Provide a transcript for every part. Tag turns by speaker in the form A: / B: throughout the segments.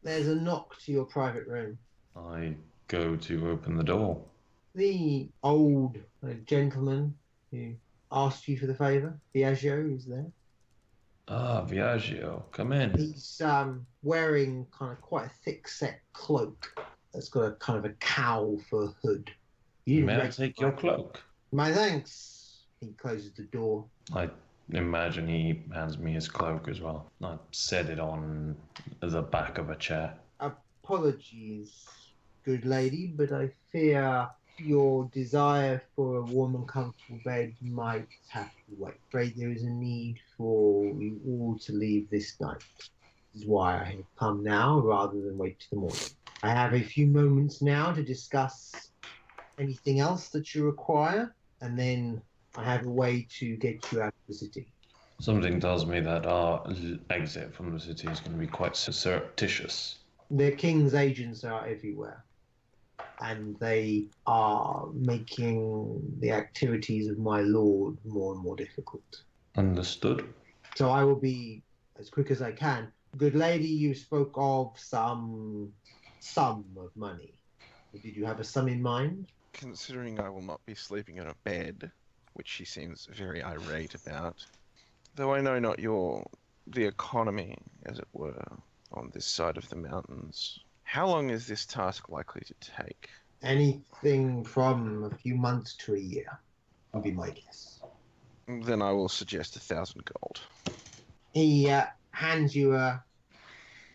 A: There's a knock to your private room.
B: I go to open the door.
A: The old gentleman who asked you for the favor, Biagio, is there.
B: Ah, Viaggio, come in.
A: He's wearing kind of quite a thick set cloak that's got a kind of a cowl for a hood. You didn't
B: May I take your
A: recognize.
B: cloak?
A: My thanks. He closes the door.
B: I imagine he hands me his cloak as well. I set it on the back of a chair.
A: Apologies, good lady, but I fear your desire for a warm and comfortable bed might have to wait. Afraid there is a need for you all to leave this night. This is why I have come now rather than wait till the morning. I have a few moments now to discuss anything else that you require, and then I have a way to get you out of the city.
B: Something tells me that our exit from the city is going to be quite surreptitious.
A: The king's agents are everywhere, and they are making the activities of my lord more and more difficult.
B: Understood.
A: So I will be as quick as I can. Good lady, you spoke of some sum of money. Did you have a sum in mind?
C: Considering I will not be sleeping in a bed, which she seems very irate about, though I know not the economy, as it were, on this side of the mountains. How long is this task likely to take?
A: Anything from a few months to a year would be my guess.
C: Then I will suggest 1,000 gold.
A: He hands you a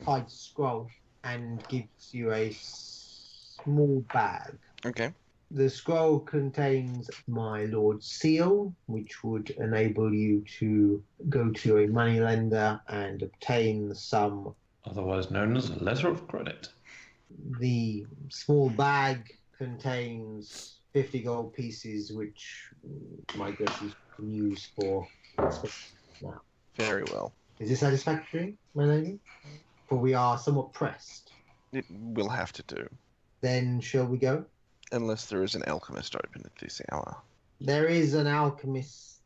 A: tied scroll and gives you a small bag.
C: Okay.
A: The scroll contains my lord's seal, which would enable you to go to a moneylender and obtain the sum.
B: Otherwise known as a letter of credit.
A: The small bag contains 50 gold pieces, which my guess is you can use for now.
C: Very well.
A: Is this satisfactory, my lady? For we are somewhat pressed.
C: It will have to do.
A: Then shall we go?
C: Unless there is an alchemist open at this hour.
A: There is an alchemist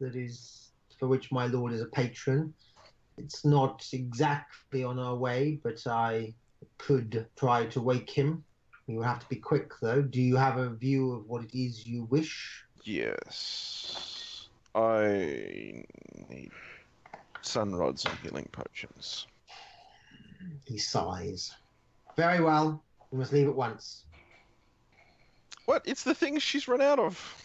A: for which my lord is a patron. It's not exactly on our way, but I could try to wake him. You will have to be quick, though. Do you have a view of what it is you wish?
C: Yes. I need sun rods and healing potions.
A: He sighs. Very well. We must leave at once.
C: What? It's the things she's run out of.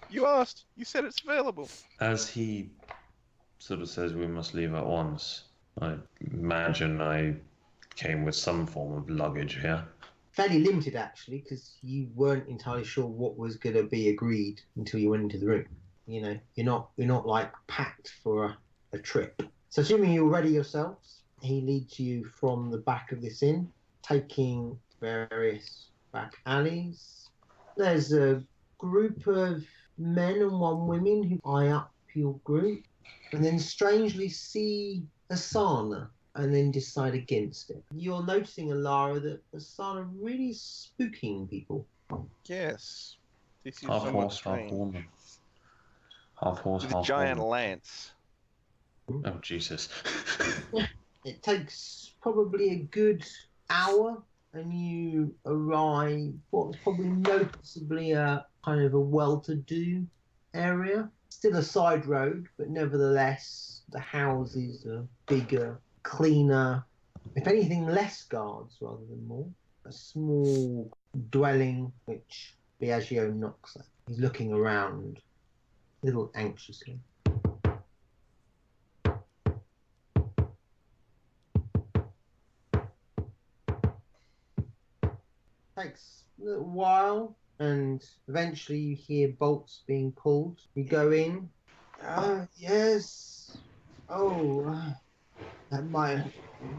C: You asked. You said it's available.
B: As he sort of says we must leave at once, I imagine I came with some form of luggage here.
A: Fairly limited, actually, because you weren't entirely sure what was going to be agreed until you went into the room. You know, you're not like packed for a trip. So assuming you're ready yourselves, he leads you from the back of this inn, taking various back alleys. There's a group of men and one woman who eye up your group, and then strangely see Asana, and then decide against it. You're noticing, Alara, that Asana really spooking people.
C: Yes. This is
B: Half
C: somewhat
B: horse, half
C: strange.
B: woman. Half horse,
C: With a
B: half
C: giant
B: woman.
C: lance.
B: Oh, Jesus.
A: It takes probably a good hour, and you arrive what's probably noticeably a kind of a well-to-do area. Still a side road, but nevertheless, the houses are bigger, cleaner. If anything, less guards rather than more. A small dwelling, which Biagio knocks at. He's looking around a little anxiously. Takes a little while, and eventually you hear bolts being pulled. You go in. Yes. Oh, my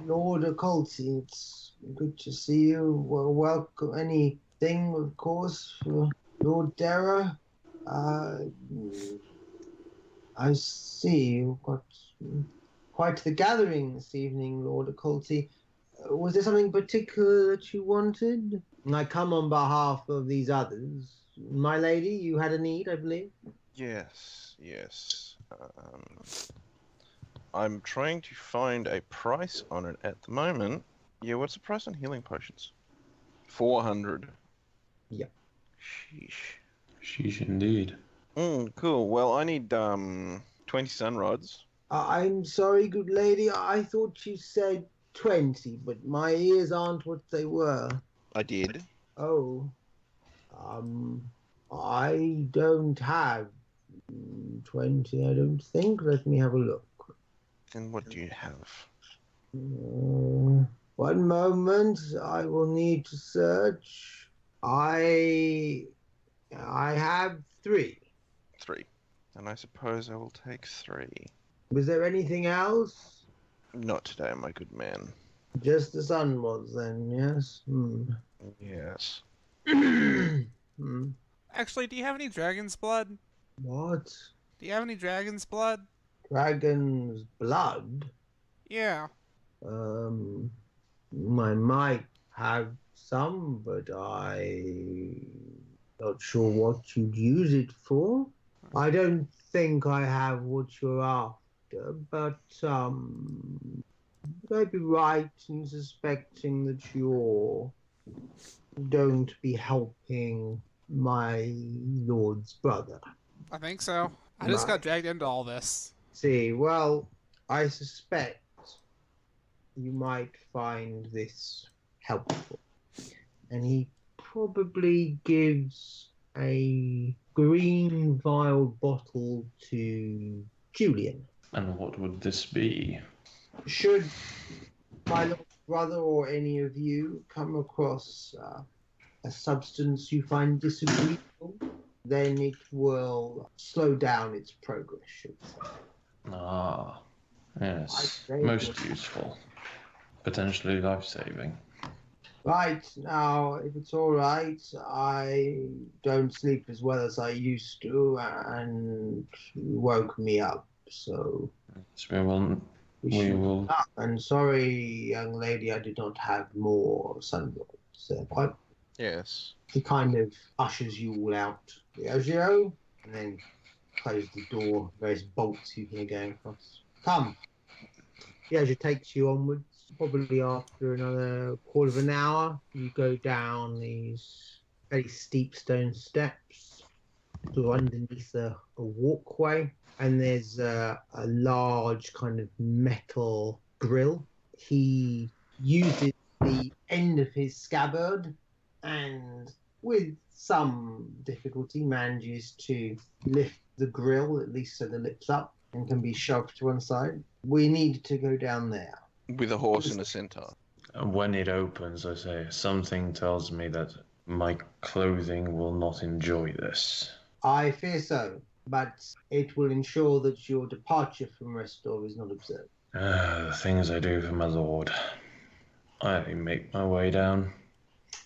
A: Lord Occulti, it's good to see you. Well, welcome. Anything, of course, for Lord Dara. I see you've got quite the gathering this evening, Lord Occulti. Was there something particular that you wanted? I come on behalf of these others. My lady, you had a need, I believe?
C: Yes. I'm trying to find a price on it at the moment. Yeah, what's the price on healing potions? 400.
A: Yeah.
C: Sheesh.
B: Sheesh, indeed.
C: Cool. Well, I need 20 sun rods.
A: I'm sorry, good lady. I thought you said 20, but my ears aren't what they were.
C: I did.
A: Oh. I don't have 20, I don't think. Let me have a look.
C: Then what do you have?
A: One moment, I will need to search. I have 3.
C: 3. And I suppose I will take 3.
A: Was there anything else?
C: Not today, my good man.
A: Just the sun was then, yes?
C: Yes.
D: Actually, do you have any dragon's blood?
A: What?
D: Do you have any dragon's blood?
A: Dragon's blood?
D: Yeah.
A: I might have some, but I'm not sure what you'd use it for. I don't think I have what you're after, but would I be right in suspecting that you don't be helping my lord's brother?
D: I think so. I just got dragged into all this.
A: See, well, I suspect you might find this helpful. And he probably gives a green vial bottle to Julian.
B: And what would this be?
A: Should my little brother or any of you come across a substance you find disagreeable, then it will slow down its progress, should I say.
B: Ah, yes. Most useful. Potentially life-saving.
A: Right, now, if it's all right, I don't sleep as well as I used to, and you woke me up, so...
B: So we will...
A: And sorry, young lady, I did not have more sunblock.
C: Yes.
A: He kind of ushers you all out, Diageo, and then closes the door, various bolts you can go across. Come. Diageo takes you onwards. Probably after another quarter of an hour, you go down these very steep stone steps to underneath a walkway, and there's a large kind of metal grill. He uses the end of his scabbard and with some difficulty manages to lift the grill, at least so the lip's up, and can be shoved to one side. We need to go down there.
C: With a horse and a centaur.
B: When it opens, I say, something tells me that my clothing will not enjoy this.
A: I fear so, but it will ensure that your departure from Restore is not observed.
B: The things I do for my lord. I make my way down.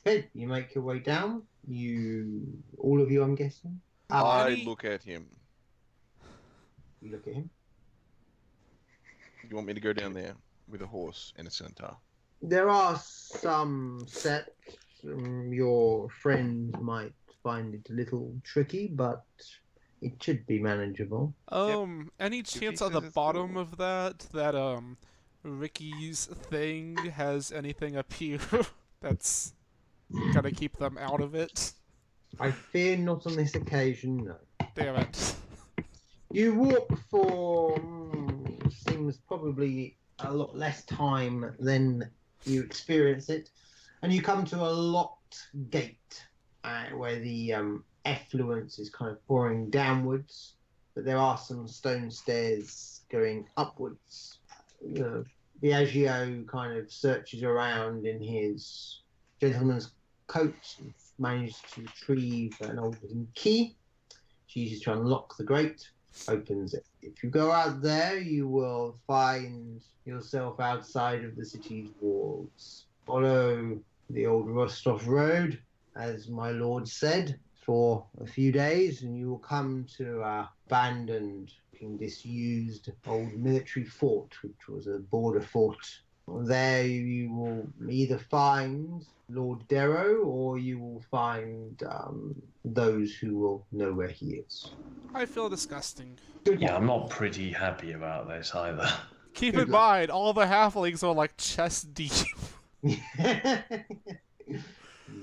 A: Okay, you make your way down. All of you, I'm guessing.
C: I look at him.
A: You look at him.
C: You want me to go down there with a horse and a centaur?
A: There are some steps. Your friend might find it a little tricky, but it should be manageable.
D: Any chance on the bottom of that Ricky's thing has anything up here that's gonna keep them out of it?
A: I fear not on this occasion, no.
D: Damn it.
A: You walk for seems probably a lot less time than you experience it, and you come to a locked gate where the effluence is kind of pouring downwards, but there are some stone stairs going upwards. Diageo kind of searches around in his gentleman's coat and manages to retrieve an old wooden key. She uses to unlock the grate, opens it. If you go out there, you will find yourself outside of the city's walls. Follow the old Rostov Road, as my lord said, for a few days, and you will come to an abandoned, disused old military fort, which was a border fort. There you will either find Lord Darrow, or you will find those who will know where he is.
D: I feel disgusting.
B: Yeah, I'm not pretty happy about this either.
D: Keep in mind, all the halflings are like chest deep.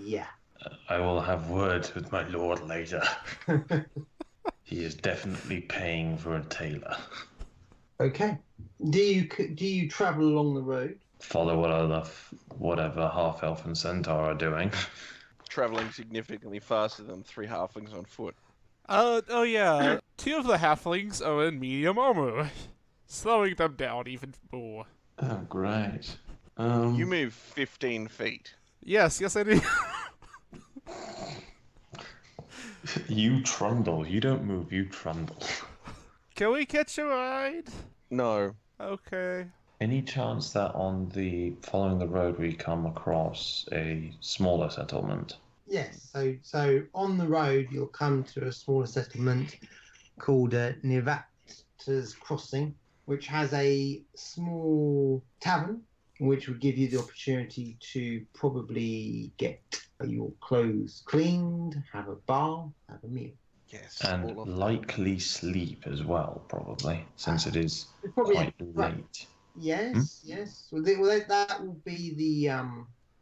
A: Yeah.
B: I will have words with my lord later. He is definitely paying for a tailor.
A: Okay. Do you travel along the road?
B: Follow whatever half-elf and centaur are doing.
C: Traveling significantly faster than 3 halflings on foot.
D: Oh yeah. 2 of the halflings are in medium armor, slowing them down even more.
B: Oh, great.
C: You move 15 feet.
D: Yes, I do.
B: You trundle. You don't move, you trundle.
D: Can we catch a ride?
C: No.
D: Okay.
B: Any chance that following the road we come across a smaller settlement?
A: Yes. So on the road you'll come to a smaller settlement called Nevata's Crossing, which has a small tavern, which would give you the opportunity to probably get your clothes cleaned, have a bar, have a meal.
C: Yes.
B: And
C: all of that.
B: likely sleep as well, probably, since it is
A: Probably
B: quite late.
A: Yes. Well, that will be the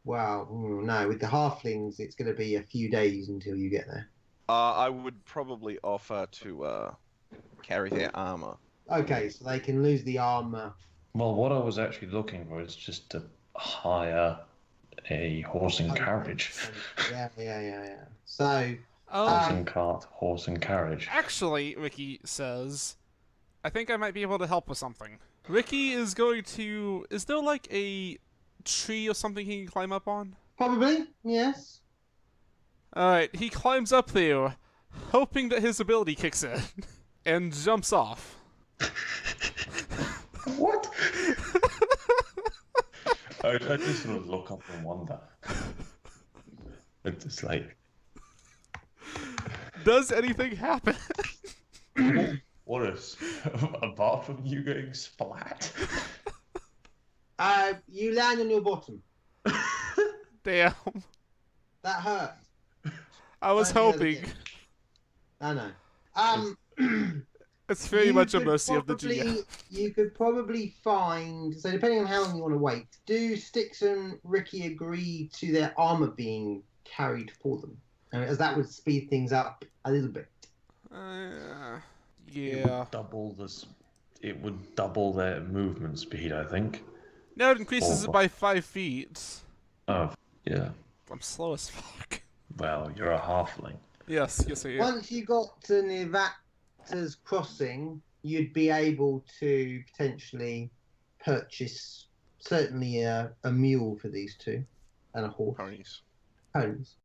A: no, with the halflings, it's going to be a few days until you get there.
C: I would probably offer to carry their armor.
A: Okay, so they can lose the armor.
B: Well, what I was actually looking for is just to hire a horse and carriage.
A: Yeah. So,
B: Horse and cart, horse and carriage.
D: Actually, Ricky says, I think I might be able to help with something. Ricky is going to... Is there like a tree or something he can climb up on?
A: probably, yes.
D: Alright, he climbs up there, hoping that his ability kicks in, and jumps off.
B: What? I just sort of look up and wonder. It's just like...
D: Does anything happen?
B: What is... apart from you getting splat?
A: You land on your bottom.
D: Damn.
A: That hurt.
D: I was hoping.
A: I know.
D: It's very
A: You
D: much a
A: could
D: mercy of the
A: probably-
D: GM.
A: You could probably find, so depending on how long you want to wait, do Styx and Ricky agree to their armor being carried for them? As that would speed things up a little bit.
D: Yeah.
B: It would double their movement speed, I think.
D: No, it increases it by 5 feet.
B: Oh, yeah.
D: I'm slow as fuck.
B: Well, you're a halfling.
D: Yes, I am.
A: Once you got to Nevata's Crossing, you'd be able to potentially purchase certainly a mule for these two and a horse.
C: Ponies.
A: Ponies.